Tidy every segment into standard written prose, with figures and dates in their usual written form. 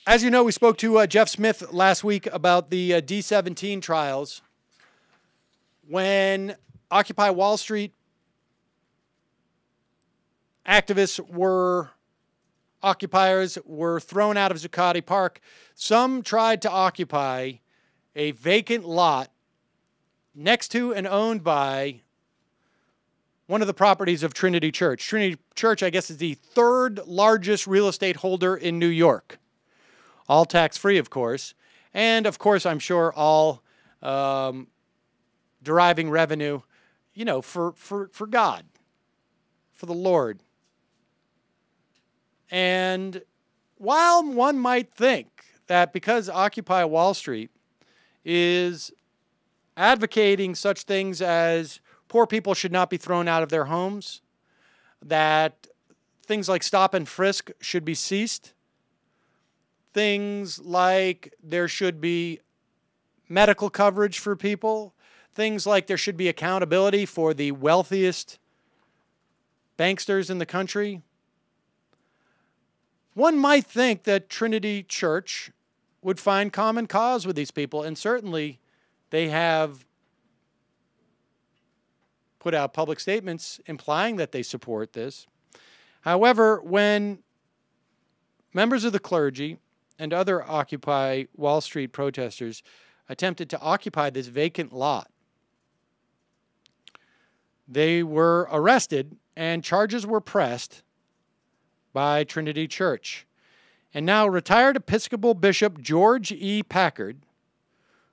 As you know, we spoke to Jeff Smith last week about the D17 trials. When Occupy Wall Street occupiers were thrown out of Zuccotti Park, some tried to occupy a vacant lot next to and owned by one of the properties of Trinity Church. Trinity Church, I guess, is the third largest real estate holder in New York. All tax-free, of course. And, of course, I'm sure all deriving revenue, you know, for God, for the Lord. And while one might think that because Occupy Wall Street is advocating such things as poor people should not be thrown out of their homes, that things like stop and frisk should be ceased, things like there should be medical coverage for people, things like there should be accountability for the wealthiest banksters in the country. One might think that Trinity Church would find common cause with these people, and certainly they have put out public statements implying that they support this. However, when members of the clergy and other Occupy Wall Street protesters attempted to occupy this vacant lot, they were arrested and charges were pressed by Trinity Church. And now retired Episcopal Bishop George E. Packard,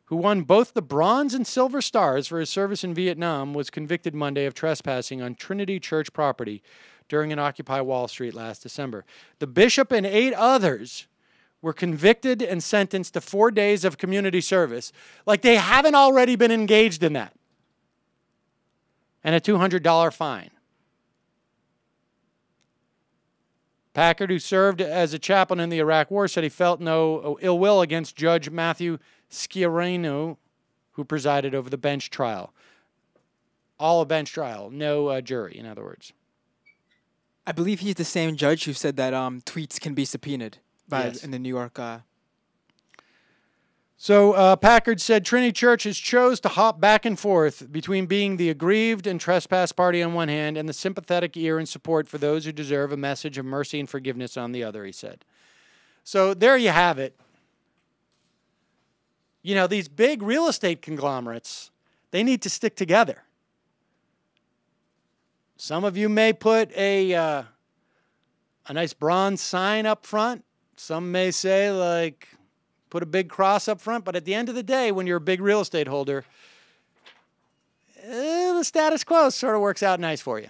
who won both the Bronze and Silver Stars for his service in Vietnam, was convicted Monday of trespassing on Trinity Church property during an Occupy Wall Street last December. The bishop and 8 others were convicted and sentenced to 4 days of community service, like they haven't already been engaged in that, and a $200 fine. Packard, who served as a chaplain in the Iraq War, said he felt no ill will against Judge Matthew Schiarino, who presided over the bench trial. All a bench trial, no jury, in other words. I believe he's the same judge who said that tweets can be subpoenaed in the New York. So Packard said Trinity Church has chose to hop back and forth between being the aggrieved and trespass party on one hand and the sympathetic ear and support for those who deserve a message of mercy and forgiveness on the other, he said. So there you have it. You know, these big real estate conglomerates, they need to stick together. Some of you may put a nice bronze sign up front. Some may say, like, put a big cross up front. But at the end of the day, when you're a big real estate holder, the status quo sort of works out nice for you.